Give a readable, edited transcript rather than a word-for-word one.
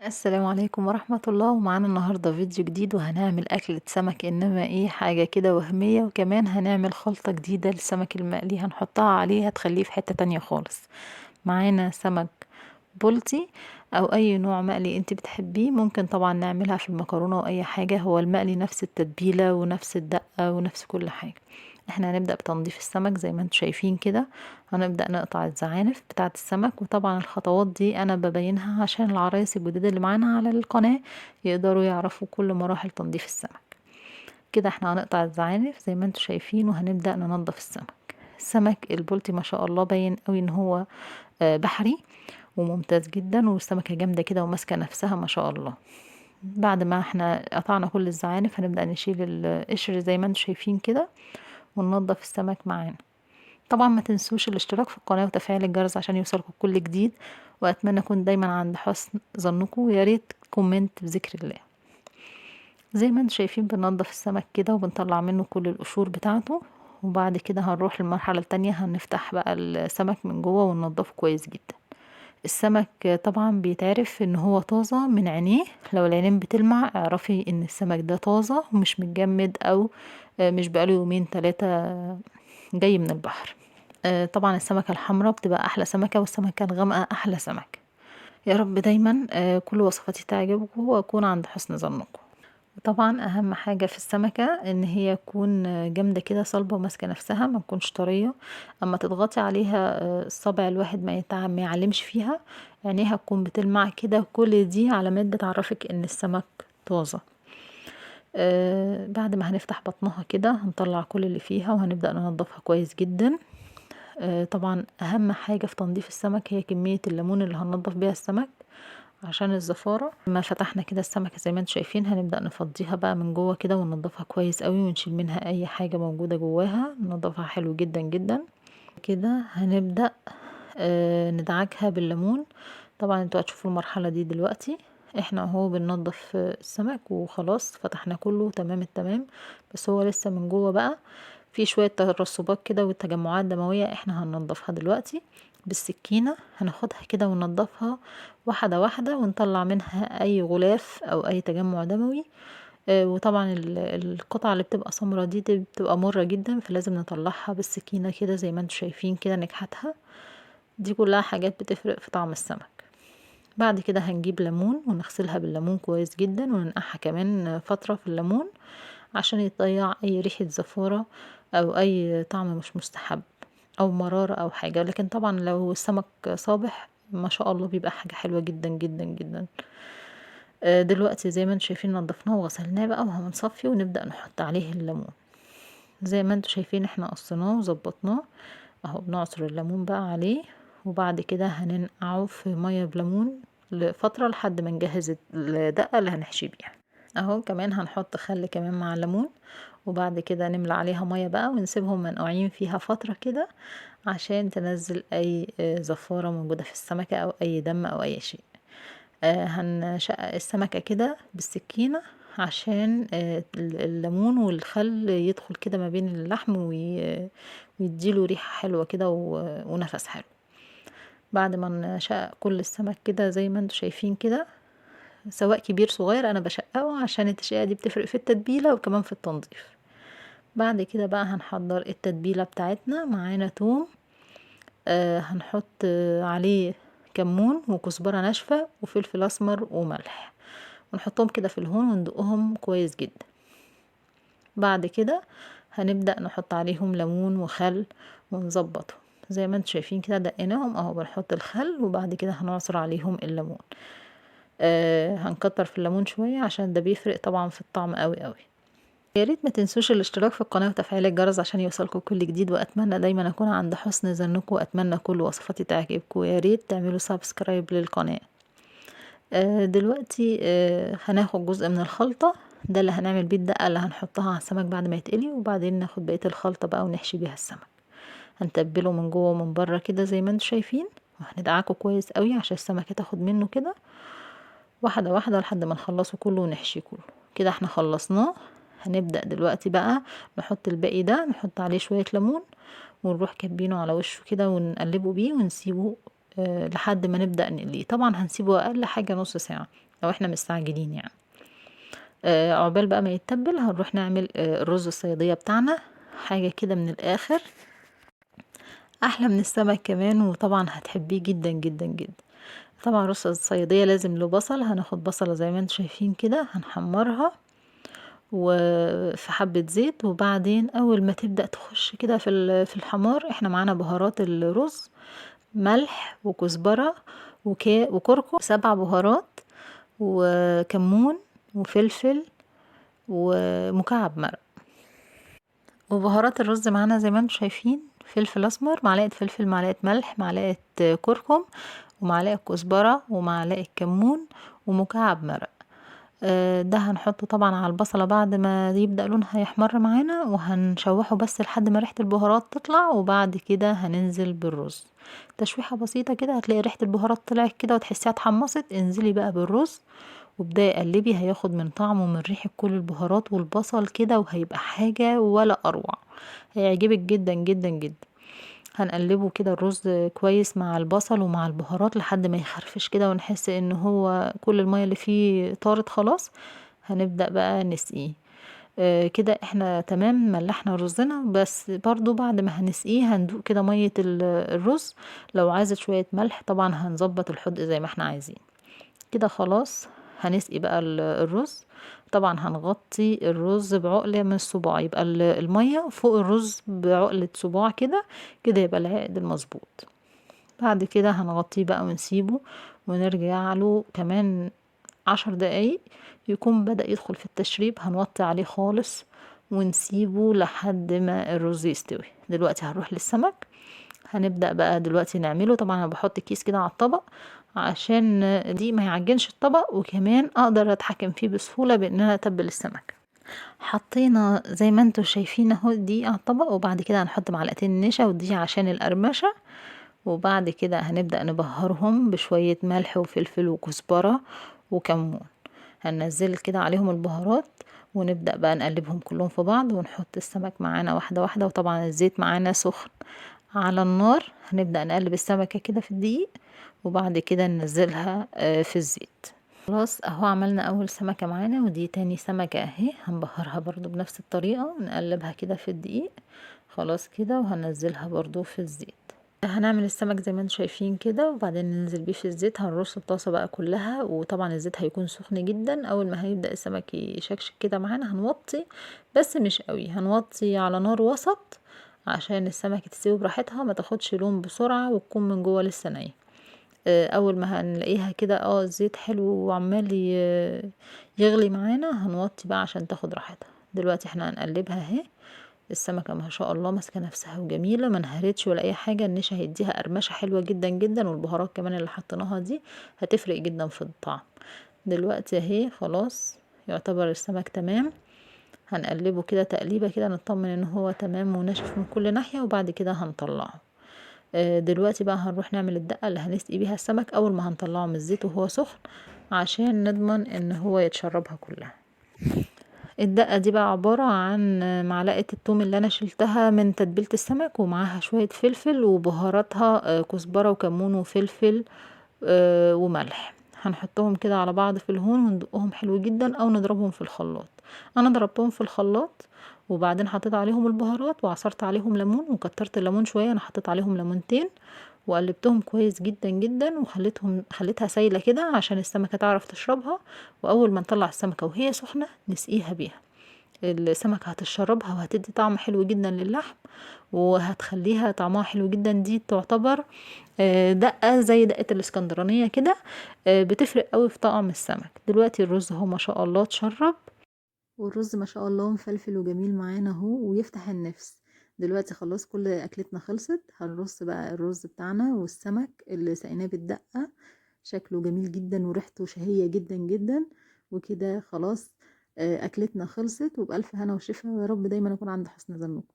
السلام عليكم ورحمة الله. ومعانا النهاردة فيديو جديد وهنعمل أكلة سمك، إنما ايه حاجة كده وهمية. وكمان هنعمل خلطة جديدة للسمك المقلي هنحطها عليه هتخليه في حتة تانية خالص. معانا سمك بلطي أو أي نوع مقلي انت بتحبيه، ممكن طبعا نعملها في المكرونة أو أي حاجة. هو المقلي نفس التتبيلة ونفس الدقة ونفس كل حاجة. احنا هنبدأ بتنظيف السمك زي ما انتم شايفين كده. هنبدأ نقطع الزعانف بتاعة السمك، وطبعا الخطوات دي انا ببينها عشان العرايس الجداد اللي معانا على القناة يقدروا يعرفوا كل مراحل تنظيف السمك. كده احنا هنقطع الزعانف زي ما انتم شايفين، وهنبدأ ننظف السمك. السمك البلطي ما شاء الله باين قوي ان هو بحري وممتاز جدا، والسمكة جامدة كده وماسكة نفسها ما شاء الله. بعد ما احنا قطعنا كل الزعانف هنبدأ نشيل القشر زي ما انتم شايفين كده، وننضف السمك معانا. طبعا ما تنسوش الاشتراك في القناة وتفعيل الجرس عشان يوصلكم كل جديد، واتمنى اكون دايما عند حسن ظنكم، ويا ريت كومنت بذكر الله. زي ما انتم شايفين بننضف السمك كده وبنطلع منه كل القشور بتاعته. وبعد كده هنروح للمرحلة التانية، هنفتح بقى السمك من جوه وننضفه كويس جدا. السمك طبعا بيتعرف ان هو طازة من عينيه. لو العينين بتلمع اعرفي ان السمك ده طازة ومش متجمد، او مش بقاله يومين 3 جاي من البحر. طبعا السمكة الحمراء بتبقى احلى سمكة، والسمكة الغامقة احلى سمكة. يا رب دايما كل وصفاتي تعجبكم واكون عند حسن ظنكم. طبعا اهم حاجة في السمكة ان هي تكون جامدة كده صلبة وماسكة نفسها، ما تكونش طرية. اما تضغطي عليها الصابع الواحد ما يعلمش فيها، عينيها تكون بتلمع كده. كل دي علامات بتعرفك ان السمك طازة. بعد ما هنفتح بطنها كده هنطلع كل اللي فيها وهنبدأ ننضفها كويس جدا. طبعا اهم حاجة في تنظيف السمك هي كمية الليمون اللي هننضف بيها السمك عشان الزفارة. لما فتحنا كده السمكة زي ما انتم شايفين هنبدأ نفضيها بقى من جوه كده وننضفها كويس قوي، ونشيل منها اي حاجة موجودة جواها، ننضفها حلو جدا جدا. كده هنبدأ ندعكها بالليمون. طبعا انتوا هتشوفوا المرحلة دي دلوقتي. احنا اهو بننضف السمك وخلاص فتحنا كله تمام التمام، بس هو لسه من جوه بقى في شوية ترسبات كده وتجمعات دموية. احنا هننضفها دلوقتي بالسكينة، هناخدها كده وننضفها واحدة واحدة ونطلع منها اي غلاف او اي تجمع دموي. وطبعا القطعة اللي بتبقى سمرة دي بتبقى مرة جدا، فلازم نطلعها بالسكينة كده زي ما انتم شايفين كده نكحتها. دي كلها حاجات بتفرق في طعم السمك. بعد كده هنجيب ليمون ونغسلها بالليمون كويس جدا، وننقعها كمان فترة في الليمون عشان يطيع اي ريحة زفارة او اي طعم مش مستحب او مرارة او حاجة. لكن طبعا لو السمك صابح ما شاء الله بيبقى حاجة حلوة جدا جدا جدا. دلوقتي زي ما انتم شايفين نضفناه وغسلناه بقى وهنصفي ونبدأ نحط عليه الليمون. زي ما انتم شايفين احنا قصيناه وظبطناه اهو، بنعصر الليمون بقى عليه. وبعد كده هننقعه في مية بليمون لفترة لحد ما نجهز الدقة اللي هنحشي بيها. اهو كمان هنحط خل كمان مع الليمون، وبعد كده نملى عليها مية بقى ونسيبهم منقوعين فيها فترة كده عشان تنزل اي زفارة موجودة في السمكة او اي دم او اي شيء. هنشقق السمكة كده بالسكينة عشان الليمون والخل يدخل كده ما بين اللحم ويديله ريحة حلوة كده ونفس حلو. بعد ما نشقق كل السمك كده زي ما انتم شايفين كده، سواء كبير صغير انا بشققه عشان التشقيقة دي بتفرق في التتبيلة وكمان في التنظيف. بعد كده بقى هنحضر التتبيلة بتاعتنا. معانا توم، هنحط عليه كمون وكزبرة ناشفة وفلفل اسمر وملح، ونحطهم كده في الهون وندقهم كويس جدا. بعد كده هنبدأ نحط عليهم ليمون وخل ونظبطهم زي ما انتم شايفين كده. دقيناهم اهو، بنحط الخل وبعد كده هنعصر عليهم الليمون. هنكتر في الليمون شوية عشان ده بيفرق طبعا في الطعم قوي قوي. يا ريت ما تنسوش الاشتراك في القناة وتفعيل الجرس عشان يوصلكم كل جديد، واتمنى دايما اكون عند حسن ظنكم، واتمنى كل وصفاتي تعجبكم. يا ريت تعملوا سبسكرايب للقناة. دلوقتي هناخد جزء من الخلطة ده اللي هنعمل بيه الدقة اللي هنحطها على السمك بعد ما يتقلي، وبعدين ناخد بقية الخلطة بقى ونحشي بيها السمك. هنتبله من جوه ومن بره كده زي ما انتم شايفين، وهندعكه كويس قوي عشان السمكة تاخد منه كده واحدة واحدة لحد ما نخلصه كله ونحشي كله. كده احنا خلصناه. هنبدأ دلوقتي بقى نحط الباقي ده، نحط عليه شوية ليمون ونروح كاتبينه على وشه كده ونقلبه بيه ونسيبه لحد ما نبدأ نقليه. طبعا هنسيبه اقل حاجة نص ساعة لو احنا مستعجلين يعني. عقبال بقى ما يتبل هنروح نعمل الرز الصيادية بتاعنا، حاجة كده من الاخر احلى من السمك كمان، وطبعا هتحبيه جدا جدا جدا. طبعا رز الصيادية لازم له بصل، هناخد بصلة زي ما انتم شايفين كده هنحمرها وفي حبة زيت، وبعدين اول ما تبدأ تخش كده في الحمار احنا معانا بهارات الرز، ملح وكزبرة وكركم، 7 بهارات وكمون وفلفل ومكعب مرق. وبهارات الرز معانا زي ما انتم شايفين، فلفل اسمر، معلقة فلفل، معلقة ملح، معلقة كركم، ومعلقة كزبرة، ومعلقة كمون، ومكعب مرق. ده هنحطه طبعا على البصلة بعد ما يبدأ لونها يحمر معانا، وهنشوحه بس لحد ما ريحة البهارات تطلع، وبعد كده هننزل بالرز تشويحة بسيطة كده، هتلاقي ريحة البهارات طلعت كده وتحسيها اتحمصت، انزلي بقى بالرز وابدأي قلبي، هياخد من طعمه ومن ريحة كل البهارات والبصل كده، وهيبقى حاجة ولا اروع، هيعجبك جدا جدا جدا. هنقلبه كده الرز كويس مع البصل ومع البهارات لحد ما يخرفش كده، ونحس ان هو كل المية اللي فيه طارت خلاص، هنبدأ بقى نسقيه. كده احنا تمام ملحنا رزنا، بس برضو بعد ما هنسقيه هندوق كده مية الرز، لو عايزة شوية ملح طبعا هنظبط الحدق زي ما احنا عايزين. كده خلاص هنسقي بقى الرز. طبعا هنغطي الرز بعقلة من الصباع، يبقى المية فوق الرز بعقلة صباع كده، كده يبقى العقد المظبوط. بعد كده هنغطيه بقى ونسيبه، ونرجع له كمان 10 دقايق يكون بدأ يدخل في التشريب، هنوطي عليه خالص ونسيبه لحد ما الرز يستوي. دلوقتي هنروح للسمك، هنبدأ بقى دلوقتي نعمله. طبعا انا بحط كيس كده على الطبق عشان دي ما يعجنش الطبق، وكمان اقدر اتحكم فيه بسهولة بان انا اتبل السمك. حطينا زي ما انتوا شايفين اهو دي على الطبق، وبعد كده هنحط معلقتين نشا، ودي عشان القرمشة. وبعد كده هنبدأ نبهرهم بشوية ملح وفلفل وكزبرة وكمون، هننزل كده عليهم البهارات، ونبدأ بقى نقلبهم كلهم في بعض، ونحط السمك معانا واحدة واحدة، وطبعا الزيت معانا سخن على النار. هنبدأ نقلب السمكة كده في الدقيق، وبعد كده ننزلها في الزيت. خلاص اهو عملنا اول سمكة معانا، ودي تاني سمكة اهي هنبهرها برضو بنفس الطريقة، نقلبها كده في الدقيق خلاص كده، وهنزلها برضو في الزيت. هنعمل السمك زي ما انتم شايفين كده، وبعدين ننزل بيه في الزيت، هنرص الطاسة بقى كلها، وطبعا الزيت هيكون سخن جدا. اول ما هيبدأ السمك يشكشك كده معانا هنوطي، بس مش قوي، هنوطي على نار وسط عشان السمك تستوي براحتها، ما تاخدش لون بسرعة وتكون من جوه لسه نية. اول ما هنلاقيها كده الزيت حلو وعمال يغلي معانا، هنوطي بقى عشان تاخد راحتها. دلوقتي احنا هنقلبها اهي، السمكة ما شاء الله ماسكة نفسها وجميلة، ما انهارتش ولا اي حاجة، النشا هيديها قرمشة حلوة جدا جدا، والبهارات كمان اللي حطيناها دي هتفرق جدا في الطعم. دلوقتي اهي خلاص يعتبر السمك تمام، هنقلبه كده تقليبة كده نطمن ان هو تمام وناشف من كل ناحية، وبعد كده هنطلعه. دلوقتي بقى هنروح نعمل الدقة اللي هنسقي بيها السمك اول ما هنطلعه من الزيت وهو سخن، عشان نضمن ان هو يتشربها كلها. الدقة دي بقى عبارة عن معلقة الثوم اللي انا شلتها من تتبيلة السمك، ومعاها شوية فلفل وبهاراتها كزبرة وكمون وفلفل وملح، هنحطهم كده على بعض في الهون وندقهم حلو جدا، او نضربهم في الخلاط. انا ضربتهم في الخلاط، وبعدين حطيت عليهم البهارات وعصرت عليهم ليمون، وكترت الليمون شوية، انا حطيت عليهم ليمونتين، وقلبتهم كويس جدا جدا، خليتها سايلة كده عشان السمكة تعرف تشربها. واول ما نطلع السمكة وهي سخنة نسقيها بيها، السمكة هتشربها وهتدي طعم حلو جدا للحم، وهتخليها طعمها حلو جدا. دي تعتبر دقة زي دقة الاسكندرانية كده، بتفرق قوي في طعم السمك. دلوقتي الرز اهو ما شاء الله اتشرب، والرز ما شاء الله مفلفل وجميل معانا اهو ويفتح النفس. دلوقتي خلاص كل اكلتنا خلصت، هنرص بقى الرز بتاعنا والسمك اللي سقيناه بالدقة، شكله جميل جدا وريحته شهية جدا جدا. وكده خلاص اكلتنا خلصت، وبألف هنا وشفا، ويا رب دايما اكون عند حسن ظنكم.